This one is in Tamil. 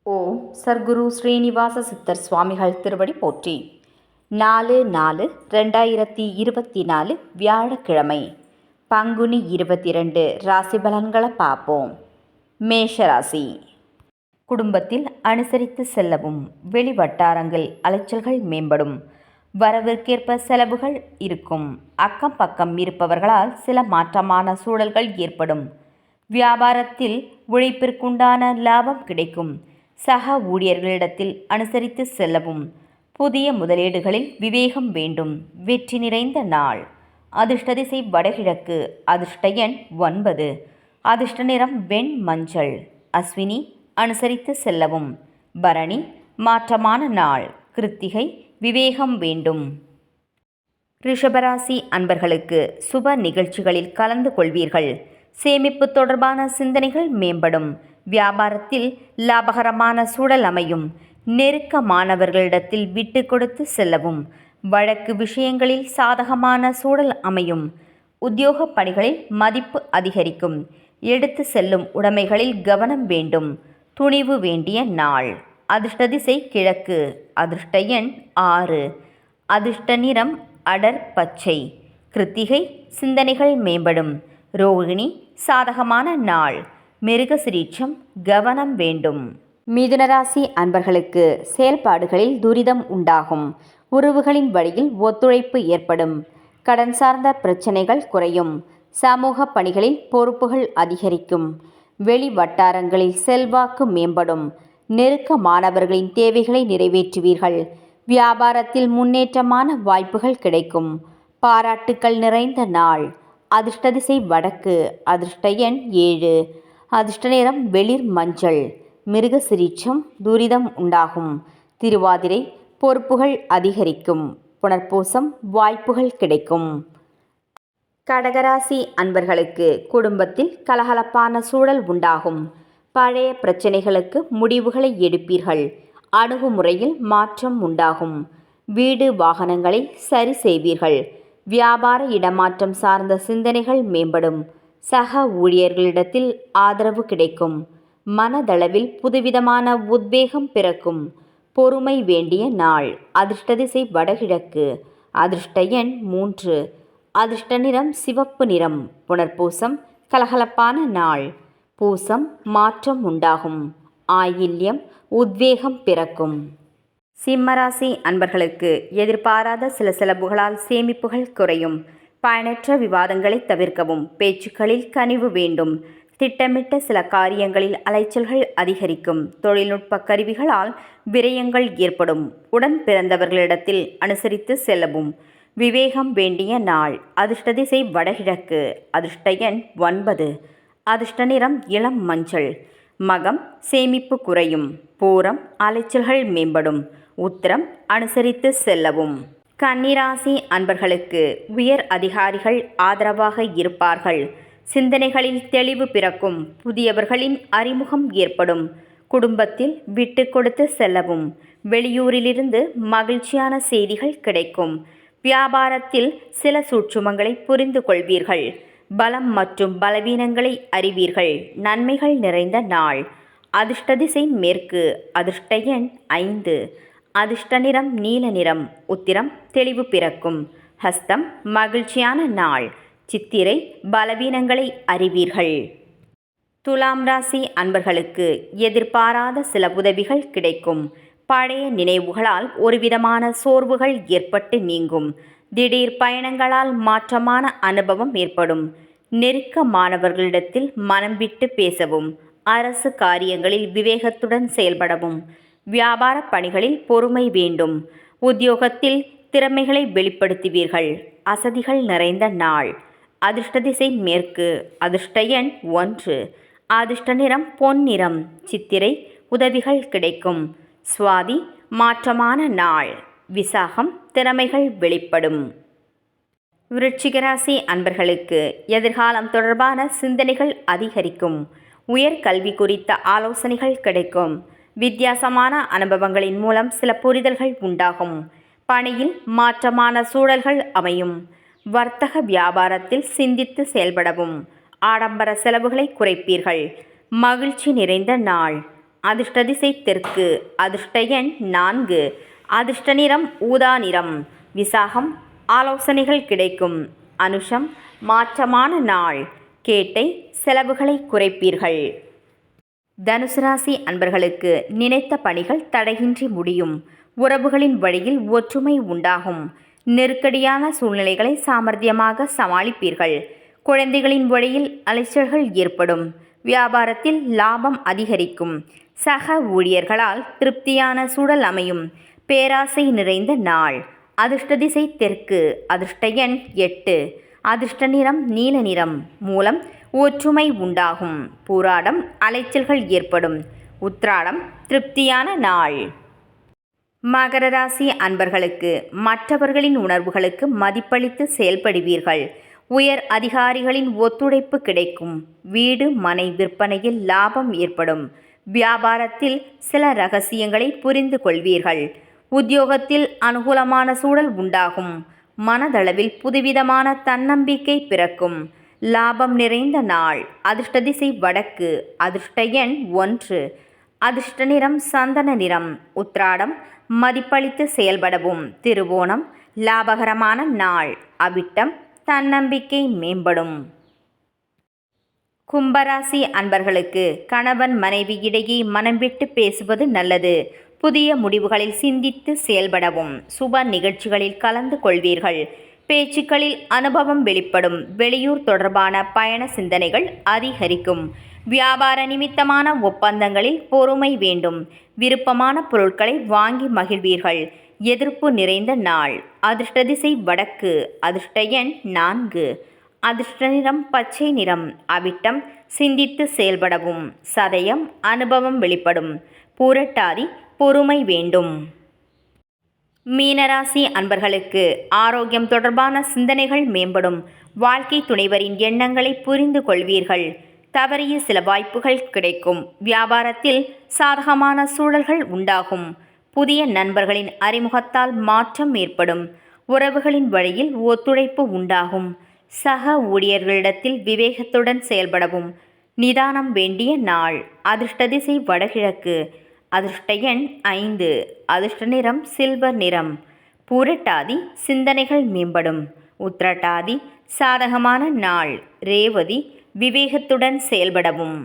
ஓம் சர்க்குரு ஸ்ரீனிவாச சித்தர் சுவாமிகள் திருவடி போற்றி. 4/4/2024 வியாழக்கிழமை, பங்குனி 22 ராசி பலன்களை பார்ப்போம். மேஷராசி. குடும்பத்தில் அனுசரித்து செல்லவும், வெளி வட்டாரங்கள் அலைச்சல்கள் மேம்படும். வரவிற்கேற்ப செலவுகள் இருக்கும். அக்கம் பக்கம் இருப்பவர்களால் சில மாற்றமான சூழல்கள் ஏற்படும். வியாபாரத்தில் உழைப்பிற்குண்டான லாபம் கிடைக்கும். சக ஊழியர்களிடத்தில் அனுசரித்து செல்லவும். புதிய முதலீடுகளில் விவேகம் வேண்டும். வெற்றி நிறைந்த நாள். அதிர்ஷ்ட திசை வடகிழக்கு. அதிர்ஷ்ட எண் 9. அதிர்ஷ்ட நிறம் வெண் மஞ்சள். அஸ்வினி அனுசரித்து செல்லவும். பரணி மாற்றமான நாள். கிருத்திகை விவேகம் வேண்டும். ரிஷபராசி அன்பர்களுக்கு சுப நிகழ்ச்சிகளில் கலந்து கொள்வீர்கள். சேமிப்பு தொடர்பான சிந்தனைகள் மேம்படும். வியாபாரத்தில் லாபகரமான சூழல் அமையும். நெருக்கமானவர்களிடத்தில் விட்டு கொடுத்து செல்லவும். வழக்கு விஷயங்களில் சாதகமான சூழல் அமையும். உத்தியோக பணிகளில் மதிப்பு அதிகரிக்கும். எடுத்து செல்லும் உடைமைகளில் கவனம் வேண்டும். துணிவு வேண்டிய நாள். அதிர்ஷ்ட திசை கிழக்கு. அதிர்ஷ்ட எண் 6. அதிர்ஷ்ட நிறம் அடர் பச்சை. கிருத்திகை சிந்தனைகள் மேம்படும். ரோகிணி சாதகமான நாள். மிருகசிரீட்சம் கவனம் வேண்டும். மிதுனராசி அன்பர்களுக்கு செயல்பாடுகளில் துரிதம் உண்டாகும். உறவுகளின் வழியில் ஒத்துழைப்பு ஏற்படும். கடன் சார்ந்த பிரச்சனைகள் குறையும். சமூக பணிகளில் பொறுப்புகள் அதிகரிக்கும். வெளி வட்டாரங்களில் செல்வாக்கு மேம்படும். நெருக்கமானவர்களின் தேவைகளை நிறைவேற்றுவீர்கள். வியாபாரத்தில் முன்னேற்றமான வாய்ப்புகள் கிடைக்கும். பாராட்டுக்கள் நிறைந்த நாள். அதிர்ஷ்ட திசை வடக்கு. அதிர்ஷ்ட எண் 7. அதிர்ஷ்ட நிறம் வெளிர் மஞ்சள். மிருகசிரீட்சம் துரிதம் உண்டாகும். திருவாதிரை பொறுப்புகள் அதிகரிக்கும். புனர்பூசம் வாய்ப்புகள் கிடைக்கும். கடகராசி அன்பர்களுக்கு குடும்பத்தில் கலகலப்பான சூழல் உண்டாகும். பழைய பிரச்சனைகளுக்கு முடிவுகளை எடுப்பீர்கள். அணுகுமுறையில் மாற்றம் உண்டாகும். வீடு வாகனங்களை சரி செய்வீர்கள். வியாபார இடமாற்றம் சார்ந்த சிந்தனைகள் மேம்படும். சக ஊழியர்களிடத்தில் ஆதரவு கிடைக்கும். மனதளவில் புதுவிதமான உத்வேகம் பிறக்கும். பொறுமை வேண்டிய நாள். அதிர்ஷ்ட திசை வடகிழக்கு. அதிர்ஷ்ட எண் 3. அதிர்ஷ்ட நிறம் சிவப்பு நிறம். புனர்பூசம் கலகலப்பான நாள். பூசம் மாற்றம் உண்டாகும். ஆயில்யம் உத்வேகம் பிறக்கும். சிம்மராசி அன்பர்களுக்கு எதிர்பாராத சில செலவுகளால் சேமிப்புகள் குறையும். பயனற்ற விவாதங்களை தவிர்க்கவும். பேச்சுக்களில் கனிவு வேண்டும். திட்டமிட்ட சில காரியங்களில் அலைச்சல்கள் அதிகரிக்கும். தொழில்நுட்ப கருவிகளால் விரயங்கள் ஏற்படும். உடன் பிறந்தவர்களிடத்தில் அனுசரித்து செல்லவும். விவேகம் வேண்டிய நாள். அதிர்ஷ்ட திசை வடகிழக்கு. அதிர்ஷ்ட எண் 9. அதிர்ஷ்ட நிறம் இளம் மஞ்சள். மகம் சேமிப்பு குறையும். பூரம் அலைச்சல்கள் மேம்படும். உத்திரம் அனுசரித்து செல்லவும். கன்னிராசி அன்பர்களுக்கு உயர் அதிகாரிகள் ஆதரவாக இருப்பார்கள். சிந்தனைகளில் தெளிவு பிறக்கும். புதியவர்களின் அறிமுகம் ஏற்படும். குடும்பத்தில் விட்டு கொடுத்து செல்லவும். வெளியூரிலிருந்து மகிழ்ச்சியான செய்திகள் கிடைக்கும். வியாபாரத்தில் சில சூட்சுமங்களை புரிந்து கொள்வீர்கள். பலம் மற்றும் பலவீனங்களை அறிவீர்கள். நன்மைகள் நிறைந்த நாள். அதிர்ஷ்ட திசை மேற்கு. அதிர்ஷ்ட எண் 5. அதிர்ஷ்ட நிறம் நீல நிறம். உத்திரம் தெளிவு பிறக்கும். ஹஸ்தம் மகிழ்ச்சியான நாள். சித்திரை பலவீனங்களை அறிவீர்கள். துலாம் ராசி அன்பர்களுக்கு எதிர்பாராத சில உதவிகள் கிடைக்கும். பழைய நினைவுகளால் ஒருவிதமான சோர்வுகள் ஏற்பட்டு நீங்கும். திடீர் பயணங்களால் மாற்றமான அனுபவம் ஏற்படும். நெருக்கமானவர்களிடத்தில் மனம் விட்டு பேசவும். அரசு காரியங்களில் விவேகத்துடன் செயல்படவும். வியாபார பணிகளில் பொறுமை வேண்டும். உத்தியோகத்தில் திறமைகளை வெளிப்படுத்துவீர்கள். அசதிகள் நிறைந்த நாள். அதிர்ஷ்ட திசை மேற்கு. அதிர்ஷ்ட எண் 1. அதிர்ஷ்ட நிறம் பொன்னிறம். சித்திரை உதவிகள் கிடைக்கும். சுவாதி மாற்றமான நாள். விசாகம் திறமைகள் வெளிப்படும். விருச்சிகராசி அன்பர்களுக்கு எதிர்காலம் தொடர்பான சிந்தனைகள் அதிகரிக்கும். உயர்கல்வி குறித்த ஆலோசனைகள் கிடைக்கும். வித்தியாசமான அனுபவங்களின் மூலம் சில புரிதல்கள் உண்டாகும். பணியில் மாற்றமான சூழல்கள் அமையும். வர்த்தக வியாபாரத்தில் சிந்தித்து செயல்படவும். ஆடம்பர செலவுகளை குறைப்பீர்கள். மகிழ்ச்சி நிறைந்த நாள். அதிர்ஷ்ட திசை தெற்கு. அதிர்ஷ்ட எண் 4. அதிர்ஷ்ட நிறம் ஊதா நிறம். விசாகம் ஆலோசனைகள் கிடைக்கும். அனுஷம் மாற்றமான நாள். கேட்டை செலவுகளை குறைப்பீர்கள். தனுசு ராசி அன்பர்களுக்கு நினைத்த பணிகள் தடையின்றி முடியும். உறவுகளின் வழியில் ஒற்றுமை உண்டாகும். நெருக்கடியான சூழ்நிலைகளை சாமர்த்தியமாக சமாளிப்பீர்கள். குழந்தைகளின் வழியில் அலைச்சல்கள் ஏற்படும். வியாபாரத்தில் லாபம் அதிகரிக்கும். சக ஊழியர்களால் திருப்தியான சூழல் அமையும். பேராசை நிறைந்த நாள். அதிர்ஷ்ட திசை தெற்கு. அதிர்ஷ்ட எண் 8. அதிர்ஷ்ட நிறம் நீல நிறம். மூலம் ஒற்றுமை உண்டாகும். பூராடம் அலைச்சல்கள் ஏற்படும். உத்திராடம் திருப்தியான நாள். மகர ராசி அன்பர்களுக்கு மற்றவர்களின் உணர்வுகளுக்கு மதிப்பளித்து செயல்படுவீர்கள். உயர் அதிகாரிகளின் ஒத்துழைப்பு கிடைக்கும். வீடு மனை விற்பனையில் லாபம் ஏற்படும். வியாபாரத்தில் சில ரகசியங்களை புரிந்து கொள்வீர்கள். உத்தியோகத்தில் அனுகூலமான சூழல் உண்டாகும். மனதளவில் புதுவிதமான தன்னம்பிக்கை பிறக்கும். லாபம் நிறைந்த நாள். அதிர்ஷ்ட திசை வடக்கு. அதிர்ஷ்ட எண் 1. அதிர்ஷ்ட நிறம் சந்தன நிறம். உத்திராடம் மதிப்பளித்து செயல்படவும். திருவோணம் லாபகரமான நாள். அவிட்டம் தன்னம்பிக்கை மேம்படும். கும்பராசி அன்பர்களுக்கு கணவன் மனைவி இடையே மனம் விட்டு பேசுவது நல்லது. புதிய முடிவுகளில் சிந்தித்து செயல்படவும். சுப நிகழ்ச்சிகளில் கலந்து கொள்வீர்கள். பேச்சுக்களில் அனுபவம் வெளிப்படும். வெளியூர் தொடர்பான பயண சிந்தனைகள் அதிகரிக்கும். வியாபார நிமித்தமான ஒப்பந்தங்களில் பொறுமை வேண்டும். விருப்பமான பொருட்களை வாங்கி மகிழ்வீர்கள். எதிர்ப்பு நிறைந்த நாள். அதிர்ஷ்ட திசை வடக்கு. அதிர்ஷ்ட எண் 4. அதிர்ஷ்ட நிறம் பச்சை நிறம். அவிட்டம் சிந்தித்து செயல்படவும். சதயம் அனுபவம் வெளிப்படும். பூரட்டாதி பொறுமை வேண்டும். மீனராசி அன்பர்களுக்கு ஆரோக்கியம் தொடர்பான சிந்தனைகள் மேம்படும். வாழ்க்கை துணைவரின் எண்ணங்களை புரிந்து கொள்வீர்கள். தவறிய சில வாய்ப்புகள் கிடைக்கும். வியாபாரத்தில் சாதகமான சூழல்கள் உண்டாகும். புதிய நண்பர்களின் அறிமுகத்தால் மாற்றம் ஏற்படும். உறவுகளின் வழியில் ஒத்துழைப்பு உண்டாகும். சக ஊழியர்களிடத்தில் விவேகத்துடன் செயல்படவும். நிதானம் வேண்டிய நாள். அதிர்ஷ்ட திசை வடகிழக்கு. அதிர்ஷ்ட எண் 5. அதிர்ஷ்ட நிறம் சில்வர் நிறம். பூரட்டாதி சிந்தனைகள் மேம்படும். உத்திரட்டாதி சாதகமான நாள். ரேவதி விவேகத்துடன் செயல்படவும்.